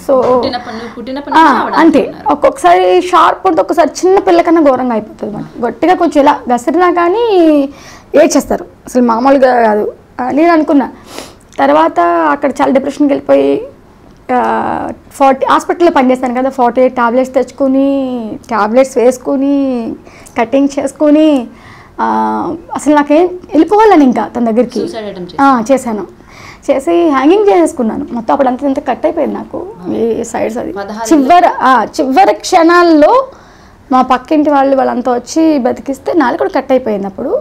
So అంతే, ఒక్కొక్కసారి sharp ఉంటుంది, ఒక్కసారి చిన్న పిల్లకన్నా ఘోరంగా అయిపోతుంది. మనం గట్టిగా కొంచెం ఇలా గసిరినా కానీ ఏడ్చేస్తారు, అసలు మామూలుగా కాదు. నేను అనుకున్నా. తర్వాత అక్కడ చాలా డిప్రెషన్కి వెళ్ళిపోయి 40 హాస్పిటల్లో పనిచేస్తాను కదా, 48 టాబ్లెట్స్ తెచ్చుకొని టాబ్లెట్స్ వేసుకొని కటింగ్ చేసుకొని అసలు నాకేం వెళ్ళిపోవాలని ఇంకా తన దగ్గరికి చేశాను. చేసి హ్యాంగింగ్ చేసేసుకున్నాను మొత్తం. అప్పుడు అంత కట్ అయిపోయింది నాకు ఈ సైడ్స్. అది చివరి క్షణాల్లో మా పక్కింటి వాళ్ళంతా వచ్చి బతికిస్తే నాలుగు కూడా కట్ అయిపోయింది. అప్పుడు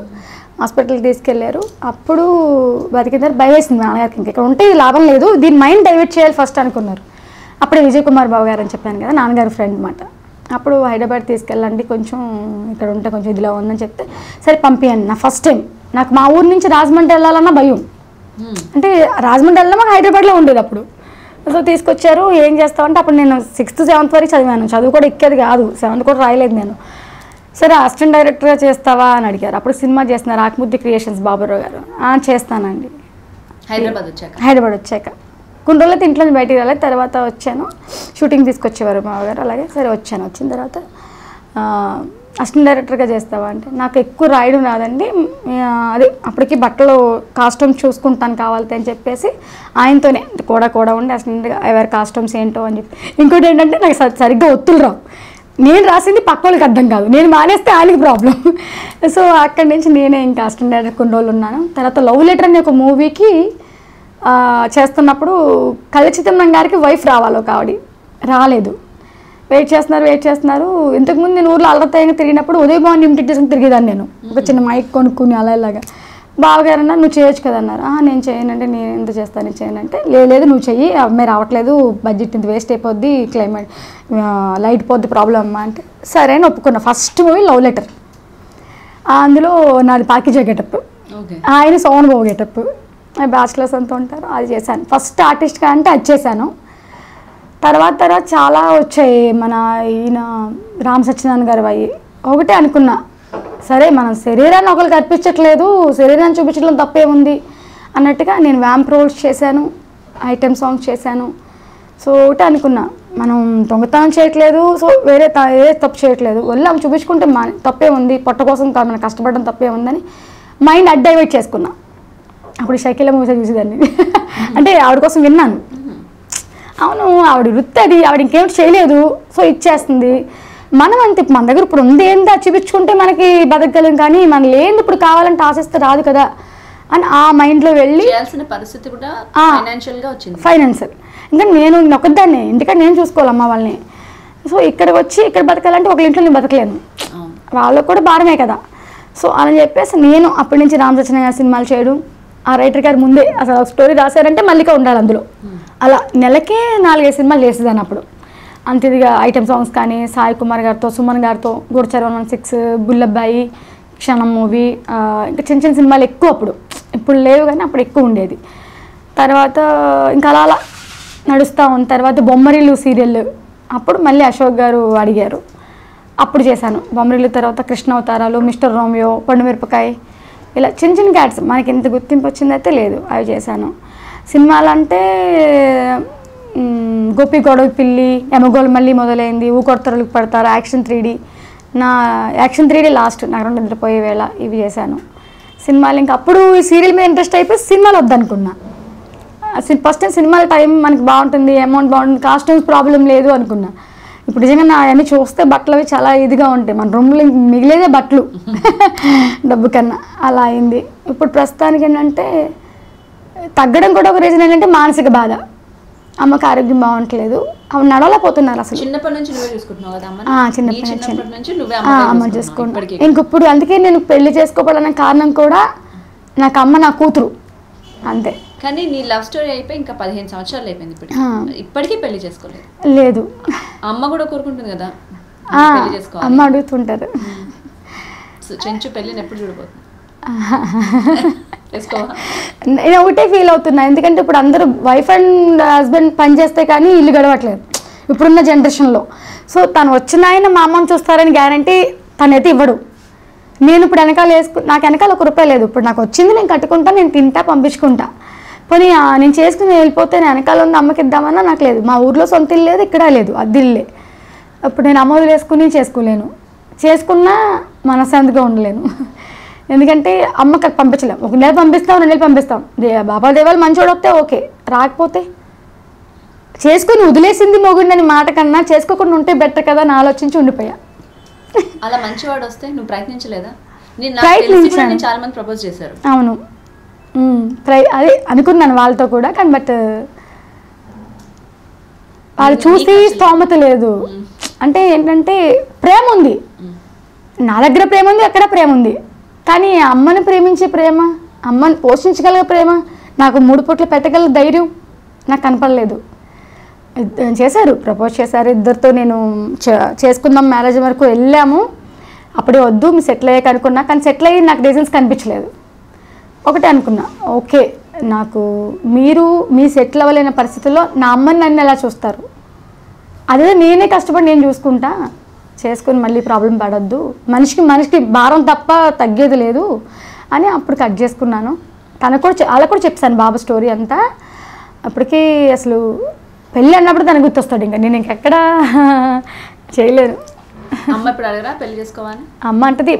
హాస్పిటల్కి తీసుకెళ్లారు. అప్పుడు బతికిందని భయం వేసింది మా నాన్నగారికి. ఇంకా ఇక్కడ ఉంటే లాభం లేదు, దీని మైండ్ డైవర్ట్ చేయాలి ఫస్ట్ అనుకున్నారు. అప్పుడే విజయ్ కుమార్ బాబు గారు అని చెప్పాను కదా, నాన్నగారు ఫ్రెండ్ అనమాట. అప్పుడు హైదరాబాద్ తీసుకెళ్ళండి, కొంచెం ఇక్కడ ఉంటే కొంచెం ఇదిలా ఉందని చెప్తే సరే పంపించండి. నా ఫస్ట్ టైం నాకు మా ఊరు నుంచి రాజమండ్రి వెళ్ళాలన్నా భయం. అంటే రాజమండ్రి వెళ్ళినా మాకు హైదరాబాద్లో ఉండేది అప్పుడు. సో తీసుకొచ్చారు. ఏం చేస్తామంటే అప్పుడు నేను 6th 7th వరకు చదివాను. చదువు కూడా ఎక్కేది కాదు, 7th కూడా రాయలేదు నేను. సరే అసిస్టెంట్ డైరెక్టర్గా చేస్తావా అని అడిగారు. అప్పుడు సినిమా చేస్తున్నారు ఆకుముద్ది క్రియేషన్స్ బాబురావు గారు. చేస్తానండి. హైదరాబాద్ వచ్చాక కొన్ని రోజులైతే ఇంట్లో నుంచి బయటికి రాలేదు. తర్వాత వచ్చాను, షూటింగ్ తీసుకొచ్చేవారు మామగారు. అలాగే సరే వచ్చాను. వచ్చిన తర్వాత అసిస్టెంట్ డైరెక్టర్గా చేస్తావా అంటే నాకు ఎక్కువ రాయడం రాదండి, అదే అప్పటికి బట్టలు కాస్ట్యూమ్స్ చూసుకుంటాను కావాలి అని చెప్పేసి ఆయనతోనే కూడా ఉండి అసిస్టెంట్గా ఎవరి కాస్ట్యూమ్స్ ఏంటో అని చెప్పి. ఇంకోటి ఏంటంటే నాకు సరిగ్గా ఒత్తులు రావు, నేను రాసింది పక్క వాళ్ళకి అర్థం కాదు, నేను మానేస్తే ఆయనకి ప్రాబ్లం. సో అక్కడి నుంచి నేనే ఇంకా అసిస్టెంట్ డైరెక్టర్ కొన్ని రోజులు ఉన్నాను. తర్వాత లవ్ లెటర్ అనే ఒక మూవీకి చేస్తున్నప్పుడు కళచిత్రం గారికి వైఫ్ రావాలి ఒక ఆవిడ, రాలేదు. వెయిట్ చేస్తున్నారు. ఇంతకుముందు నేను ఊర్లో అలరతాయిగా తిరిగినప్పుడు ఉదయభావన్ లిమిటెడ్ చేసుకుని తిరిగేదాన్ని నేను, ఒక చిన్న మైక్ కొనుక్కుని అలాగా. బావగారు అన్నారు నువ్వు చేయొచ్చు కదన్నారు. నేను చేయనంటే నేను ఎంత చేస్తాను చేయనంటే లేదు నువ్వు చెయ్యి, అమ్మాయి రావట్లేదు, బడ్జెట్ ఇంత వేస్ట్ అయిపోద్ది, క్లైమేట్ లైట్ పోద్ది ప్రాబ్లం అమ్మా అంటే సరే అని ఒప్పుకున్నా. ఫస్ట్ మూవీ లవ్ లెటర్, అందులో నాది పాకిజా గెటప్, ఆయన సోమన్ బాబు గెటప్, బ్యాచిలర్స్ అంతా ఉంటారు, అది చేశాను. ఫస్ట్ ఆర్టిస్ట్గా అంటే అది చేశాను. తర్వాత చాలా వచ్చాయి. మన ఈయన రామ్ సత్యనారాయణ గారు అయ్యి ఒకటే అనుకున్నా, సరే మనం శరీరాన్ని ఒకరికి అర్పించట్లేదు, శరీరాన్ని చూపించడం తప్పే ఉంది అన్నట్టుగా నేను వ్యాంప్ రోల్స్ చేశాను, ఐటెమ్ సాంగ్స్ చేశాను. సో ఒకటే అనుకున్నా, మనం దొంగతనం చేయట్లేదు, సో వేరే ఏ తప్పు చేయట్లేదు, ఒళ్ళు అవి చూపించుకుంటే తప్పే ఉంది, పొట్ట కోసం మనం కష్టపడడం తప్పే ఉందని మైండ్ డైవర్ట్ చేసుకున్నా. అప్పుడు షకీల మూవీ చూసేదాన్ని. అంటే ఆవిడ కోసం విన్నాను, అవును ఆవిడ వృత్తి అది, ఆవిడ ఇంకేం చేయలేదు, సో ఇచ్చేస్తుంది. మనం అంతే, మన దగ్గర ఇప్పుడు ఉంది ఏందా చూపించుకుంటే మనకి బతకగలం, కానీ మనం లేని ఇప్పుడు కావాలంటే ఆశిస్తే రాదు కదా అని ఆ మైండ్లో వెళ్ళి పరిస్థితి కూడా ఫైనాన్షియల్ ఇంకా నేను ఒకదాన్ని ఇంటికాడ నేను చూసుకోవాలి అమ్మ వాళ్ళని. సో ఇక్కడికి వచ్చి ఇక్కడ బతకాలంటే ఒక ఇంట్లో నేను బతకలేను, వాళ్ళకు కూడా భారమే కదా. సో అని చెప్పేసి నేను అప్పటి నుంచి రామ్ సత్యనారాయణ సినిమాలు చేయడం, ఆ రైటర్ గారు ముందే అసలు స్టోరీ రాశారంటే మల్లిక ఉండాలి అందులో, అలా నెలకే 4-5 సినిమాలు చేసేదాన్ని అప్పుడు. అంత ఇదిగా ఐటమ్ సాంగ్స్ కానీ సాయి కుమార్ గారితో, సుమన్ గారితో, గూఢచారి 116, బుల్లబ్బాయి, క్షణం మూవీ, ఇంకా చిన్న చిన్న సినిమాలు ఎక్కువ అప్పుడు, ఇప్పుడు లేవు కానీ అప్పుడు ఎక్కువ ఉండేది. తర్వాత ఇంకా అలా నడుస్తూ ఉంది. తర్వాత బొమ్మరిల్లు సీరియల్ అప్పుడు మళ్ళీ అశోక్ గారు అడిగారు, అప్పుడు చేశాను బొమ్మరిల్లు. తర్వాత కృష్ణ అవతారాలు, మిస్టర్ రోమియో, పండుమిరపకాయ, ఇలా చిన్న చిన్న క్యాట్స్ మనకి ఎంత గుర్తింపు వచ్చిందైతే లేదు, అవి చేశాను. సినిమాలు అంటే గోపి గొడవ పిల్లి, ఎమగోల్ మళ్ళీ మొదలైంది, ఊకొడతరులకు పడతారు, యాక్షన్ 3D, నా యాక్షన్ 3D లాస్ట్, నాకు నిద్రపోయే వేళ, ఇవి చేశాను సినిమాలు. ఇంకా అప్పుడు ఈ సీరియల్ మీద ఇంట్రెస్ట్ అయిపోయి సినిమాలు వద్దనుకున్నా. ఫస్ట్ టైం సినిమాల టైం మనకి బాగుంటుంది, అమౌంట్ బాగుంటుంది, కాస్ట్యూమ్స్ ప్రాబ్లం లేదు అనుకున్నా. ఇప్పుడు నిజంగా నా అన్నీ చూస్తే బట్టలు అవి చాలా ఇదిగా ఉంటాయి, మన రూమ్లో మిగిలేదే బట్టలు డబ్బు కన్నా, అలా అయింది. ఇప్పుడు ప్రస్తుతానికి ఏంటంటే తగ్గడం కూడా ఒక రీజన్ ఏంటంటే మానసిక బాధ, అమ్మకి ఆరోగ్యం బాగుంటలేదు, అవి నడవలేకపోతున్నారు అసలు. చిన్నప్పటి నుంచి నువ్వే చూసుకుంటున్నావు కదా అమ్మ? చిన్నప్పటి నుంచి అమ్మ చూసుకుంటా. ఇంకప్పుడు అందుకే నేను పెళ్లి చేసుకోవడానికి కారణం కూడా నాకు అమ్మ, నా కూతురు అంతే. కానీ నీ లవ్ స్టోరీ అయిపోయి ఇంకా 15 సంవత్సరాలు అయిపోయింది, ఇప్పటికీ పెళ్లి చేసుకోలేదు? లేదు. అమ్మ కూడా కోరుకుంటుంది కదా పెళ్లి చేసుకోవాలి, అమ్మ అడుగుతుంటారు. చెంచు పెళ్ళిని ఎప్పుడు చూడబోతుంది? నేను ఒకటే ఫీల్ అవుతున్నా, ఎందుకంటే ఇప్పుడు అందరూ వైఫ్ అండ్ హస్బెండ్ పని చేస్తే కానీ ఇల్లు గడవట్లేదు ఇప్పుడున్న జనరేషన్లో. సో తను వచ్చిన ఆయన మా అమ్మని చూస్తారని గ్యారంటీ తనైతే ఇవ్వడు. నేను ఇప్పుడు వెనకాల నాకు వెనకాల ₹1 లేదు, ఇప్పుడు నాకు వచ్చింది నేను కట్టుకుంటా, నేను తింటా, పోనీ నేను చేసుకుని వెళ్ళిపోతే నేను వెనకాల ఉంది అమ్మకి ఇద్దామన్నా నాకు లేదు. మా ఊర్లో సొంత ఇల్లు లేదు, ఇక్కడ లేదు, అద్దిల్లే. ఇప్పుడు నేను అమ్మ వదిలేసుకుని చేసుకోలేను, చేసుకున్నా మనశ్శాంతిగా ఉండలేను. ఎందుకంటే అమ్మకి పంపించలేము. 1 నెల పంపిస్తాం, 2 నెలలు పంపిస్తాం. బాబా దేవాలు మంచోడు వస్తే ఓకే, రాకపోతే చేసుకుని వదిలేసింది మొగుడిని మాట కన్నా చేసుకోకుండా ఉంటే బెటర్ కదా అని ఆలోచించి ఉండిపోయా. అలా మంచివాడు వస్తే నువ్వు ప్రయత్నించలేదా? ప్రయత్నించాను, చాలా మంది ప్రపోజ్ చేశారు. అవును, అదే అనుకున్నాను వాళ్ళతో కూడా, కానీ బట్ వాళ్ళు చూసి స్తోమత లేదు. అంటే ఏంటంటే ప్రేమ ఉంది, నా దగ్గర ప్రేమ ఉంది, ఎక్కడ ప్రేమ ఉంది, కానీ అమ్మని ప్రేమించే ప్రేమ, అమ్మని పోషించగల ప్రేమ, నాకు 3 పూట్ల పెట్టగల ధైర్యం నాకు కనపడలేదు. చేశారు, ప్రపోజ్ చేశారు. ఇద్దరితో నేను చేసుకుందాం మ్యారేజ్ వరకు వెళ్ళాము. అప్పుడే వద్దు మీ సెటిల్ అయ్యాక అనుకున్నా, కానీ సెటిల్ అయ్యి నాకు రీజన్స్ కనిపించలేదు. ఒకటే అనుకున్నా, ఓకే నాకు మీరు మీ సెటిల్ అవ్వలేని పరిస్థితుల్లో నా అమ్మని నన్ను ఎలా చూస్తారు, అదే నేనే కష్టపడి నేను చూసుకుంటా, చేసుకుని మళ్ళీ ప్రాబ్లం పడద్దు, మనిషికి భారం తప్ప తగ్గేది లేదు అని అప్పుడు కట్ చేసుకున్నాను. తనకు కూడా అలా కూడా చెప్పాను బాబు స్టోరీ అంతా. అప్పటికి అసలు పెళ్ళి అన్నప్పుడు తనకు గుర్తొస్తాడు, ఇంకా నేను ఇంకెక్కడ చేయలేను. అమ్మ ఇప్పుడు అడగరా పెళ్లి చేసుకోవాలి? అమ్మ అంటది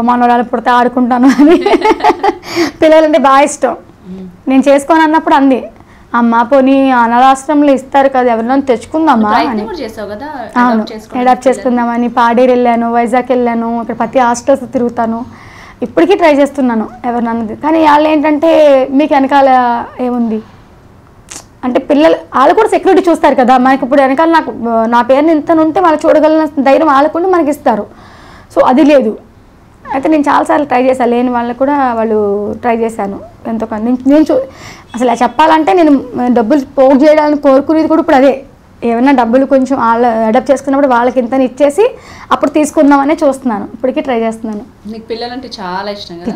మనోరాలు పుడితే ఆడుకుంటాను అని. పిల్లలంటే బాగా ఇష్టం. నేను చేసుకోను అన్నప్పుడు అంది, అమ్మ పోనీ అనాథాశ్రమంలో ఇస్తారు కదా ఎవరినో తెచ్చుకుందామా అని. అవును, అడాప్ట్ చేసుకుందామని పాడేరు వెళ్ళాను, వైజాగ్ వెళ్ళాను, అక్కడ ప్రతి హాస్టల్స్ తిరుగుతాను, ఇప్పటికీ ట్రై చేస్తున్నాను ఎవరినన్నది. కానీ వాళ్ళు ఏంటంటే మీకు వెనకాల ఏముంది అంటే పిల్లలు వాళ్ళు కూడా సెక్యూరిటీ చూస్తారు కదా, మనకి ఇప్పుడు వెనకాల నా పేరుని ఇంత ఉంటే వాళ్ళు చూడగలిగిన ధైర్యం వాళ్ళకుండా మనకి ఇస్తారు. సో అది లేదు. అయితే నేను చాలాసార్లు ట్రై చేశాను, లేని వాళ్ళని కూడా వాళ్ళు ట్రై చేశాను ఎంతో. నేను అసలు చెప్పాలంటే నేను డబ్బులు పోగు చేయడానికి కోరుకునేది కూడా ఇప్పుడు అదే. ఏమైనా డబ్బులు కొంచెం వాళ్ళు అడాప్ట్ చేసుకున్నప్పుడు వాళ్ళకి ఇంత ఇచ్చేసి అప్పుడు తీసుకుందామనే చూస్తున్నాను, ఇప్పటికీ ట్రై చేస్తున్నాను. నీకు పిల్లలంటే చాలా ఇష్టం కదా?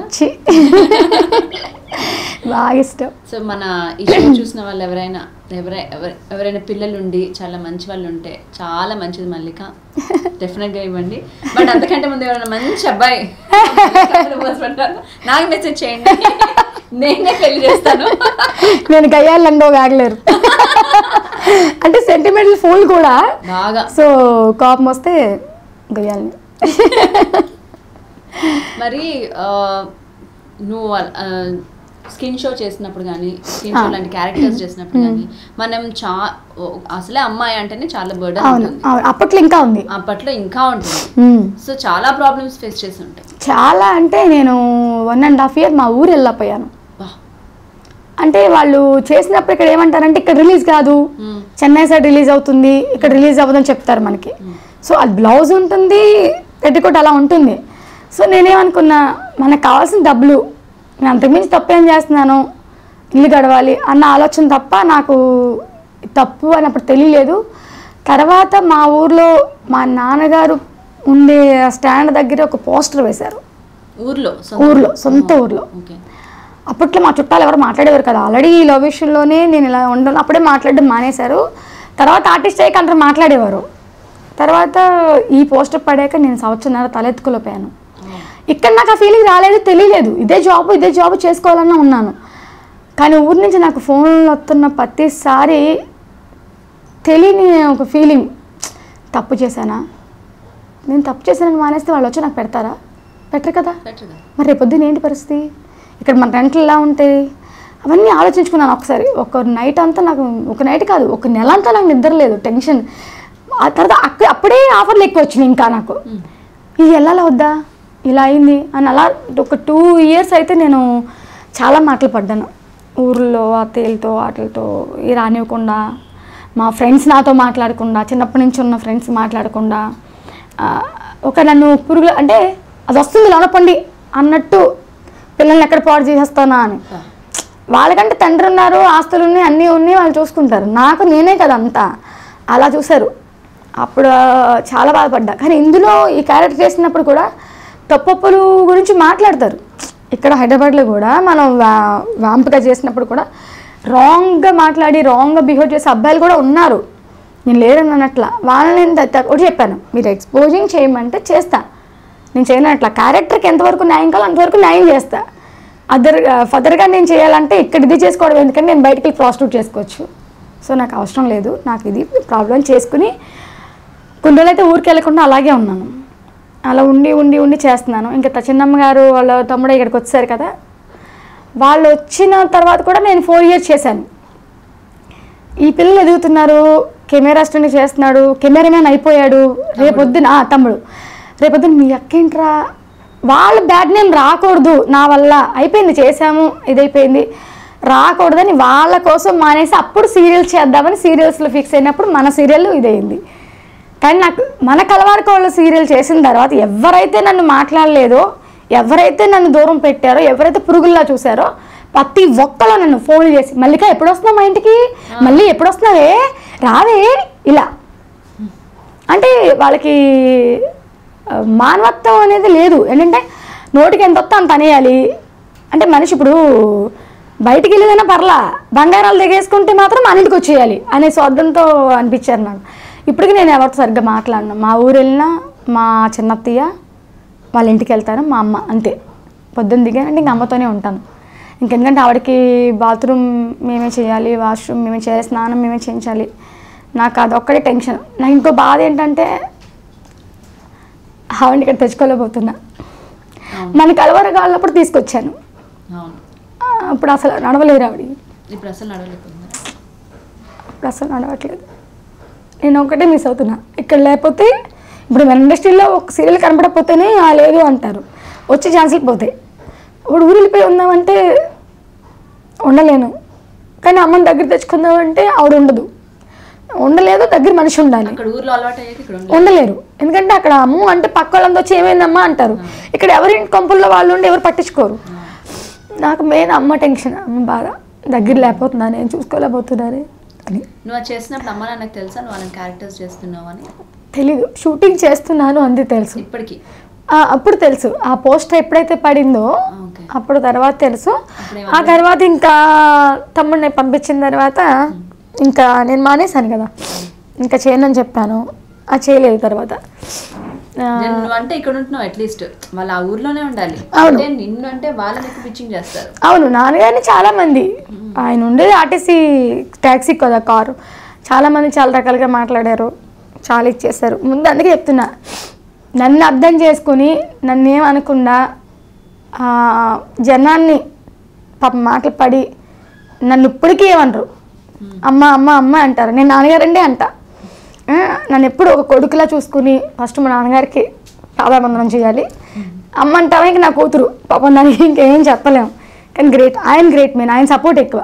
బాగా ఇష్టం. సో మన ఈ షో చూసిన వాళ్ళు ఎవరైనా పిల్లలు ఉండి చాలా మంచి వాళ్ళు ఉంటే చాలా మంచిది మల్లిక, డెఫినెట్గా ఇవ్వండి. బట్ అంతకంటే ముందు ఎవరైనా మంచి అబ్బాయి నాకు మెసేజ్ చేయండి, నేనే పెళ్లి చేస్తాను. నేను గయ్యాలండో ఆగలేరు అంటే సెంటిమెంటల్ ఫూల్ కూడా బాగా. సో కోపం వస్తే గయ్యాలని. మరి నువ్వు స్కిన్ షో చేసినప్పుడు కానీ, స్కిన్ షో లాంటి క్యారెక్టర్స్ చేసినప్పుడు కానీ మనం అసలే అమ్మాయి అంటేనే చాలా బర్డన్ ఉంటుంది. అప్పట్లో ఇంకా ఉంది, అప్పట్లో ఇంకా ఉంటుంది. సో చాలా ప్రాబ్లమ్స్ ఫేస్ చేసి ఉంటాయి. చాలా అంటే నేను 1.5 years మా ఊరు వెళ్ళకపోయాను. అంటే వాళ్ళు చేసినప్పుడు ఇక్కడ ఏమంటారంటే ఇక్కడ రిలీజ్ కాదు, చెన్నై సైడ్ రిలీజ్ అవుతుంది, ఇక్కడ రిలీజ్ అవ్వదని చెప్తారు మనకి. సో అది బ్లౌజ్ ఉంటుంది, పెట్టికోట్ అలా ఉంటుంది. సో నేనేమనుకున్నా, మనకు కావాల్సిన డబ్బులు, నేను అంతకుమించి తప్పేం చేస్తున్నాను, ఇల్లు గడవాలి అన్న ఆలోచన తప్ప నాకు తప్పు అని అప్పుడు తెలియలేదు. తర్వాత మా ఊర్లో మా నాన్నగారు ఉండే స్టాండ్ దగ్గర ఒక పోస్టర్ వేశారు, ఊర్లో సొంత ఊర్లో. అప్పట్లో మా చుట్టాలు ఎవరు మాట్లాడేవారు కదా, ఆల్రెడీ ఈ లవ్ విషయంలోనే నేను ఇలా ఉండను, అప్పుడే మాట్లాడడం మానేశారు. తర్వాత ఆర్టిస్ట్ అయ్యాక అందరూ మాట్లాడేవారు. తర్వాత ఈ పోస్టర్ పడాక నేను 1.5 సంవత్సరం తలెత్తుకోలేకపోయాను. ఇక్కడ నాకు ఆ ఫీలింగ్ రాలేదు, తెలియలేదు. ఇదే జాబ్ చేసుకోవాలన్నా ఉన్నాను. కానీ ఊరి నుంచి నాకు ఫోన్లు వస్తున్న ప్రతిసారి తెలియని ఒక ఫీలింగ్, తప్పు చేశానా, నేను తప్పు చేశానని మానేస్తే వాళ్ళు వచ్చి నాకు పెడతారా? పెట్టరు కదా. మరి రేపొద్దున ఏంటి పరిస్థితి, ఇక్కడ మన రెంట్లు ఎలా ఉంటాయి, అవన్నీ ఆలోచించుకున్నాను ఒకసారి. ఒక నైట్ అంతా నాకు, ఒక నైట్ కాదు, ఒక నెల అంతా నాకు నిద్ర లేదు, టెన్షన్. ఆ తర్వాత అప్పుడే ఆఫర్లు ఎక్కువ వచ్చినాయి ఇంకా నాకు, ఇది వెళ్ళాలా వద్దా, ఇలా అయింది అని. అలా ఒక 2 years అయితే నేను చాలా మాటలు పడ్డాను ఊర్లో, అత్తయ్యలతో వాటిలతో రానివ్వకుండా, మా ఫ్రెండ్స్ నాతో మాట్లాడకుండా, చిన్నప్పటి నుంచి ఉన్న ఫ్రెండ్స్ మాట్లాడకుండా, ఒక నన్ను పురుగులు అంటే అది వస్తుంది లోనపండి అన్నట్టు పిల్లల్ని ఎక్కడ పాడు చేసేస్తానా అని. వాళ్ళకంటే తండ్రి ఉన్నారు, ఆస్తులు ఉన్నాయి, అన్నీ ఉన్నాయి, వాళ్ళు చూసుకుంటారు. నాకు నేనే కదా అంతా, అలా చూశారు. అప్పుడు చాలా బాధపడ్డా. కానీ ఇందులో ఈ క్యారెక్టర్ చేసినప్పుడు కూడా తప్పొప్పులు గురించి మాట్లాడతారు. ఇక్కడ హైదరాబాద్లో కూడా మనం వాంపుగా చేసినప్పుడు కూడా రాంగ్గా మాట్లాడి రాంగ్గా బిహేవ్ చేసే అబ్బాయిలు కూడా ఉన్నారు, నేను లేరని అన్నట్లా. వాళ్ళని ఒకటి చెప్పాను, మీరు ఎక్స్పోజింగ్ చేయమంటే చేస్తా, నేను చేయను అట్లా. క్యారెక్టర్కి ఎంతవరకు న్యాయం కావాలో అంతవరకు న్యాయం చేస్తా. ఫర్దర్గా నేను చేయాలంటే ఇక్కడ ఇది చేసుకోవడం ఎందుకంటే నేను బయటికి ప్రాస్టిట్యూట్ చేసుకోవచ్చు. సో నాకు అవసరం లేదు, నాకు ఇది ప్రాబ్లం చేసుకుని కొన్ని రోజులు అయితే ఊరికి వెళ్ళకుండా అలాగే ఉన్నాను. అలా ఉండి ఉండి ఉండి చేస్తున్నాను. ఇంకా చిన్నమ్మ గారు వాళ్ళ తమ్ముడు ఇక్కడికి వచ్చారు కదా, వాళ్ళు వచ్చిన తర్వాత కూడా నేను 4 years చేశాను. ఈ పిల్లలు ఎదుగుతున్నారు, కెమెరా స్టూడెంట్ చేస్తున్నాడు, కెమెరామ్యాన్ అయిపోయాడు. రేపొద్దున తమ్ముడు రేపొద్దున మీ అక్కేంట్రా, వాళ్ళ బ్యాడ్ నేమ్ రాకూడదు నా వల్ల, అయిపోయింది చేసాము ఇదైపోయింది రాకూడదని వాళ్ళ కోసం మానేసి అప్పుడు సీరియల్స్ చేద్దామని సీరియల్స్లో ఫిక్స్ అయినప్పుడు మన సీరియల్ ఇదైంది. కానీ నాకు మన కలవారికి వాళ్ళ సీరియల్ చేసిన తర్వాత ఎవరైతే నన్ను మాట్లాడలేదో, ఎవరైతే నన్ను దూరం పెట్టారో, ఎవరైతే పురుగుల్లా చూసారో ప్రతి ఒక్కలో నన్ను ఫోన్ చేసి మల్లిక ఎప్పుడు వస్తున్నావు మా ఇంటికి, మళ్ళీ ఎప్పుడు వస్తున్నావే రావే, ఇలా అంటే వాళ్ళకి మానవత్వం అనేది లేదు. ఏంటంటే నోటికి ఎంత వస్తే అంత అనేయాలి. అంటే మనిషి ఇప్పుడు బయటికి వెళ్ళేదైనా పర్లా, బంగారాలు దిగేసుకుంటే మాత్రం మన ఇంటికి వచ్చేయాలి అనే స్వార్థంతో అనిపించారు నాకు. ఇప్పటికీ నేను ఎవరితో సరిగ్గా మాట్లాడినా, మా ఊరు వెళ్ళినా మా చిన్నత్తయ్య వాళ్ళ ఇంటికి వెళ్తాను, మా అమ్మ అంతే. పొద్దున్న దిగానంటే ఇంక అమ్మతోనే ఉంటాను. ఇంకెందుకంటే ఆవిడకి బాత్రూమ్ మేమే చేయాలి, వాష్రూమ్ మేమే చేయాలి, స్నానం మేమే చేయించాలి. నాకు అదొక్కడే టెన్షన్. నాకు ఇంకో బాధ ఏంటంటే ఆవిడని ఇక్కడ తెచ్చుకోలేకపోతున్నా. మన కలవర కాళ్ళప్పుడు తీసుకొచ్చాను, అప్పుడు అసలు నడవలేరు ఆవిడ. ఇప్పుడు అసలు నడవట్లేదు. నేను ఒకటే మిస్ అవుతున్నా ఇక్కడ లేకపోతే. ఇప్పుడు మన ఇండస్ట్రీలో ఒక సీరియల్ కనపడకపోతేనే లేదు అంటారు, వచ్చే ఛాన్సులు పోతాయి. ఇప్పుడు ఊరు వెళ్ళిపోయి ఉందామంటే ఉండలేను, కానీ అమ్మని దగ్గర తెచ్చుకుందామంటే ఆవిడ ఉండలేదు, దగ్గర మనిషి ఉండాలి. ఉండలేరు, ఎందుకంటే అక్కడ అమ్మ అంటే పక్క వాళ్ళంతా వచ్చి ఏమైందమ్మా అంటారు. ఇక్కడ ఎవరి కొంపుల్లో వాళ్ళు ఉండి ఎవరు పట్టించుకోరు. నాకు మెయిన్ అమ్మ టెన్షన్, అమ్మ బాధ, దగ్గర లేకపోతున్నా నేను, చూసుకోలేకపోతున్నాను అని. నువ్వు చేసినప్పుడు అమ్మ నాన్నకు తెలుసా నువ్వు వాళ్ళని క్యారెక్టర్స్ చేస్తున్నావు అని? తెలీదు, షూటింగ్ చేస్తున్నాను అంతే తెలుసు. ఇప్పటికి అప్పుడు తెలుసు, ఆ పోస్టర్ ఎప్పుడైతే పడిందో అప్పుడు తర్వాత తెలుసు. ఆ తర్వాత ఇంకా తమ్ముడిని పంపించిన తర్వాత ఇంకా నేను మానేశాను కదా, ఇంకా చేయనని చెప్పాను, అది చేయలేదు. తర్వాత అంటే ఇక్కడ ఉంటున్నావు, అట్లీస్ట్ వాళ్ళ ఆ ఊర్లోనే ఉండాలి. నిన్ను అంటే వాళ్ళని పిచ్చింగ్ చేస్తారు. అవును, నాన్నగారిని చాలా మంది, ఆయన ఉండేది ఆర్టీసీ ట్యాక్సీ కదా కారు, చాలామంది చాలా రకాలుగా మాట్లాడారు, చాలా ఇచ్చేస్తారు. ముందు అందుకే చెప్తున్నా, నన్ను అర్థం చేసుకుని నన్ను ఏమనకుండా జనాన్ని పాప మాటలు పడి నన్ను ఇప్పటికీ ఏమనరు, అమ్మ అమ్మ అమ్మ అంటారు. నేను నాన్నగారండి అంట. నన్ను ఎప్పుడు ఒక కొడుకులా చూసుకుని ఫస్ట్ మా నాన్నగారికి పాదాబంధనం చేయాలి. అమ్మ అంటావా ఇంక నా కూతురు, పాపం దానికి ఇంకేం చెప్పలేము. కానీ గ్రేట్, ఆయన గ్రేట్ మెయిన్, ఆయన సపోర్ట్ ఎక్కువ.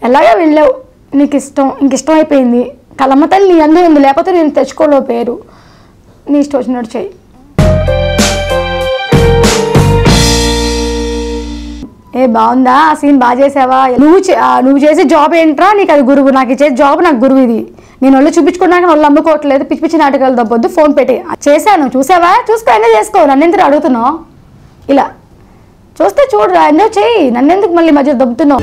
ఎలాగా వెళ్ళావు, నీకు ఇష్టం అయిపోయింది, కలమ్మ తల్లి నీ అందరూ ఉంది, లేకపోతే నేను తెచ్చుకోలేవు పేరు, నీ ఇష్టం వచ్చినట్టు చెయ్యి. బాగుందా ఆ సీన్, బాగా చేసావా, నువ్వు చేసే జాబ్ ఏంట్రా, నీకు అది గురువు, నాకు ఇచ్చే జాబ్ నాకు గురువు ఇది, నేను వాళ్ళు చూపించుకున్నాక వాళ్ళు అమ్ముకోవట్లేదు, పిచ్చి పిచ్చి నాటకాలు దబ్బొద్దు, ఫోన్ పెట్టి చేశాను చూసావా, చూసుకో ఎంజాయ్ చేసుకో, నన్ను ఎందుకు అడుగుతున్నావు, ఇలా చూస్తే చూడరా ఎంజాయ్ చెయ్యి, నన్ను ఎందుకు మళ్ళీ మధ్య దబ్బుతున్నావు.